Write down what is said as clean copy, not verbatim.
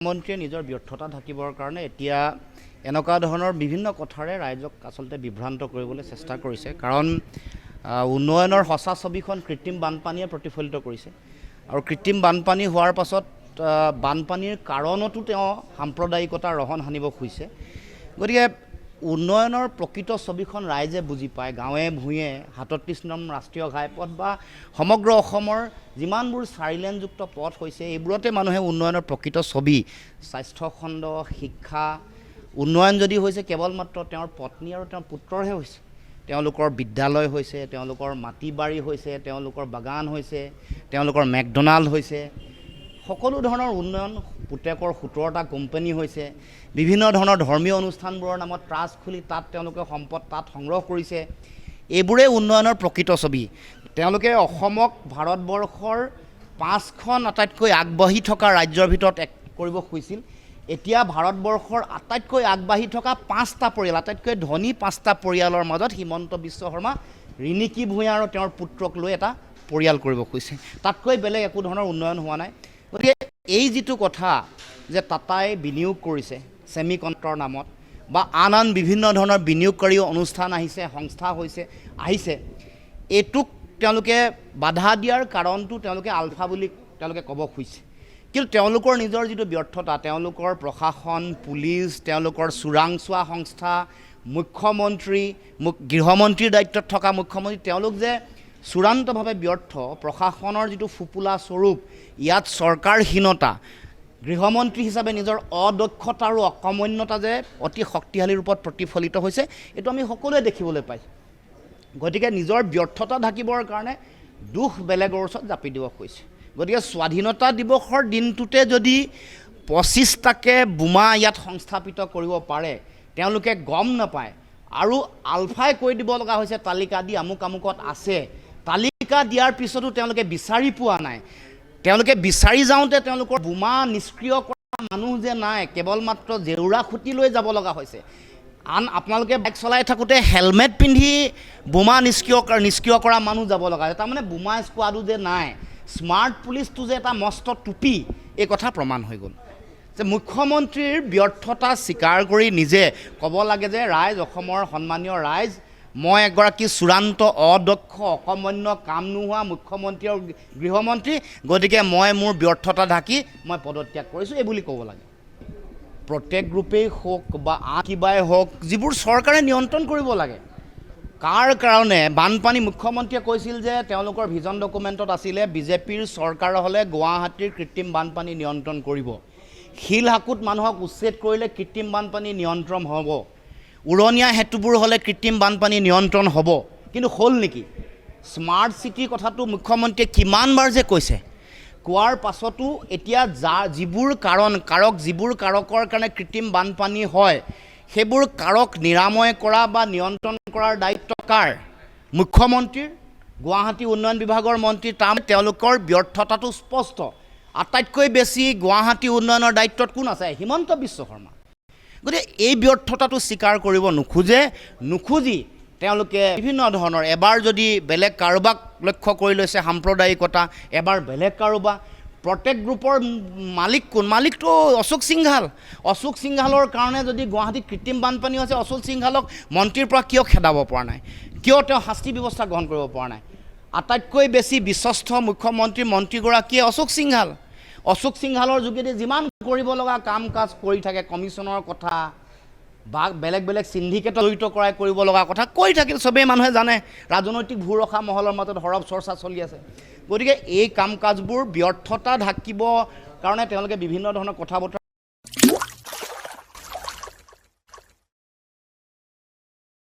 মন্ত্ৰীয়ে নিজৰ ব্যৰ্থতা ঢাকিবৰ কাৰণে এতিয়া এনেকুৱা ধৰণৰ বিভিন্ন কথাৰে ৰাইজক আচলতে বিভ্ৰান্ত কৰিবলৈ চেষ্টা কৰিছে কাৰণ উন্নয়নৰ সঁচা ছবিখন কৃত্ৰিম বানপানীয়ে প্ৰতিফলিত কৰিছে আৰু কৃত্ৰিম বানপানী হোৱাৰ পাছত বানপানীৰ কাৰণতো তেওঁ সাম্প্ৰদায়িকতা ৰহণ সানিব খুজিছে গতিকে উন্নয়নৰ প্ৰকৃত ছবিখন ৰাইজে বুজি পায় গাঁৱে ভূঞে ৩৭ নং ৰাষ্ট্ৰীয় ঘাইপথ বা সমগ্ৰ অসমৰ যিমানবোৰ চাৰিলেনযুক্ত পথ হৈছে এইবোৰতে মানুহে উন্নয়নৰ প্ৰকৃত ছবি স্বাস্থ্য খণ্ড শিক্ষা উন্নয়ন যদি হৈছে কেৱল মাত্ৰ তেওঁৰ পত্নী আৰু তেওঁৰ পুত্ৰৰহে হৈছে তেওঁলোকৰ বিদ্যালয় হৈছে তেওঁলোকৰ মাটি বাৰী হৈছে তেওঁলোকৰ বাগান হৈছে তেওঁলোকৰ মেকডোনাল্ড হৈছে সকলো ধৰণৰ উন্নয়ন পুতেকৰ ১৭টা কোম্পানী হৈছে বিভিন্ন ধৰণৰ ধৰ্মীয় অনুষ্ঠানবোৰৰ নামত ট্ৰাষ্ট খুলি তাত তেওঁলোকে সম্পদ তাত সংগ্ৰহ কৰিছে এইবোৰে উন্নয়নৰ প্ৰকৃত ছবি তেওঁলোকে অসমক ভাৰতবৰ্ষৰ ৫খন আটাইতকৈ আগবাঢ়ি থকা ৰাজ্যৰ ভিতৰত এক কৰিব খুজিছিল এতিয়া ভাৰতবৰ্ষৰ আটাইতকৈ আগবাঢ়ি থকা ৫টা পৰিয়াল আটাইতকৈ ধনী ৫টা পৰিয়ালৰ মাজত হিমন্ত বিশ্ব শৰ্মা ৰিণিকী ভূঞা আৰু তেওঁৰ পুত্ৰক লৈ এটা পৰিয়াল কৰিব খুজিছে তাতকৈ বেলেগ একো ধৰণৰ উন্নয়ন হোৱা নাই গতিকে এই যিটো কথা যে টাটাই বিনিয়োগ কৰিছে ছেমিকণ্ডাক্টৰ নামত বা আন বিভিন্ন ধৰণৰ বিনিয়োগকাৰী অনুষ্ঠান আহিছে সংস্থা হৈছে আহিছে এইটোক তেওঁলোকে বাধা দিয়াৰ কাৰণটো তেওঁলোকে আলফা বুলি তেওঁলোকে ক'ব খুজিছে কিন্তু তেওঁলোকৰ নিজৰ যিটো ব্যৰ্থতা তেওঁলোকৰ প্ৰশাসন পুলিচ তেওঁলোকৰ চোৰাংচোৱা সংস্থা মুখ্যমন্ত্ৰী গৃহমন্ত্ৰীৰ দায়িত্বত থকা মুখ্যমন্ত্ৰী তেওঁলোক যে চূড়ান্তভাৱে ব্যৰ্থ প্ৰশাসনৰ যিটো ফুপুলা স্বৰূপ ইয়াত চৰকাৰহীনতা গৃহমন্ত্ৰী হিচাপে নিজৰ অদক্ষতা আৰু অকমন্যতা যে অতি শক্তিশালী ৰূপত প্ৰতিফলিত হৈছে এইটো আমি সকলোৱে দেখিবলৈ পাইছোঁ গতিকে নিজৰ ব্যৰ্থতা ঢাকিবৰ কাৰণে দুখ বেলেগৰ ওচৰত জাপি দিব খুজিছে গতিকে স্বাধীনতা দিৱসৰ দিনটোতে যদি ২৫টাকে বোমা ইয়াত সংস্থাপিত কৰিব পাৰে তেওঁলোকে গম নাপায় আৰু আলফাই কৈ দিব লগা হৈছে তালিকা দি আমুক আমুকত আছে তালিকা দিয়াৰ পিছতো তেওঁলোকে বিচাৰি পোৱা নাই তেওঁলোকে বিচাৰি যাওঁতে তেওঁলোকৰ বোমা নিষ্ক্ৰিয় কৰা মানুহ যে নাই কেৱল মাত্ৰ জেউৰা খুটি লৈ যাব লগা হৈছে আন আপোনালোকে বাইক চলাই থাকোঁতে হেলমেট পিন্ধি বোমা নিষ্ক্ৰিয় কৰা মানুহ যাব লগা হৈছে তাৰমানে বোমা স্কোৱাডো যে নাই স্মাৰ্ট পুলিচটো যে এটা মস্ত টুপি এই কথা প্ৰমাণ হৈ গ'ল যে মুখ্যমন্ত্ৰীৰ ব্যৰ্থতা স্বীকাৰ কৰি নিজে ক'ব লাগে যে ৰাইজ অসমৰ সন্মানীয় ৰাইজ মই এগৰাকী চূড়ান্ত অদক্ষ অকমন্য কাম নোহোৱা মুখ্যমন্ত্ৰী আৰু গৃহমন্ত্ৰী গতিকে মই মোৰ ব্যৰ্থতা ঢাকি মই পদত্যাগ কৰিছোঁ এই বুলি ক'ব লাগে প্ৰত্যেক গ্ৰুপেই হওক বা আন কিবাই হওক যিবোৰ চৰকাৰে নিয়ন্ত্ৰণ কৰিব লাগে কাৰ কাৰণে বানপানী মুখ্যমন্ত্ৰীয়ে কৈছিল যে তেওঁলোকৰ ভিজন ডকুমেণ্টত আছিলে বিজেপিৰ চৰকাৰ হ'লে গুৱাহাটীৰ কৃত্ৰিম বানপানী নিয়ন্ত্ৰণ কৰিব শিল হাকুত মানুহক উচ্ছেদ কৰিলে কৃত্ৰিম বানপানী নিয়ন্ত্ৰণ হ'ব উৰণীয়া সেতুবোৰ হ'লে কৃত্ৰিম বানপানী নিয়ন্ত্ৰণ হ'ব কিন্তু হ'ল নেকি স্মাৰ্ট চিটিৰ কথাটো মুখ্যমন্ত্ৰীয়ে কিমানবাৰ যে কৈছে কোৱাৰ পাছতো এতিয়া যিবোৰ যিবোৰ কাৰকৰ কাৰণে কৃত্ৰিম বানপানী হয় সেইবোৰ কাৰক নিৰাময় কৰা বা নিয়ন্ত্ৰণ কৰাৰ দায়িত্ব কাৰ মুখ্যমন্ত্ৰীৰ গুৱাহাটী উন্নয়ন বিভাগৰ মন্ত্ৰী তেওঁলোকৰ ব্যৰ্থতাটো স্পষ্ট আটাইতকৈ বেছি গুৱাহাটী উন্নয়নৰ দায়িত্বত কোন আছে হিমন্ত বিশ্ব শৰ্মা গতিকে এই ব্যৰ্থতাটো স্বীকাৰ কৰিব নুখুজি তেওঁলোকে বিভিন্ন ধৰণৰ এবাৰ যদি বেলেগ কাৰোবাক লক্ষ্য কৰি লৈছে সাম্প্ৰদায়িকতা এবাৰ বেলেগ কাৰোবাক প্ৰত্যেক গ্ৰুপৰ মালিক কোন মালিকটো অশোক সিংঘালৰ কাৰণে যদি গুৱাহাটীত কৃত্ৰিম বানপানী হৈছে অশোক সিংঘালক মন্ত্ৰীৰ পৰা কিয় খেদাব পৰা নাই কিয় তেওঁ শাস্তি ব্যৱস্থা গ্ৰহণ কৰিব পৰা নাই আটাইতকৈ বেছি বিশ্বস্ত মন্ত্ৰীগৰাকীয়ে অশোক সিংঘালৰ যোগেদি যিমান কৰিব লগা কাম কাজ কৰি থাকে কমিশ্যনৰ কথা বা বেলেগ চিণ্ডিকেটত জড়িত কৰাই কৰিব লগা কথা কৈ থাকিল চবেই মানুহে জানে ৰাজনৈতিক ভূৰখা মহলৰ মাজত সৰব চৰ্চা চলি আছে গতিকে এই কাম কাজবোৰ ব্যৰ্থতা ঢাকিবৰ কাৰণে তেওঁলোকে বিভিন্ন ধৰণৰ কথা বতৰা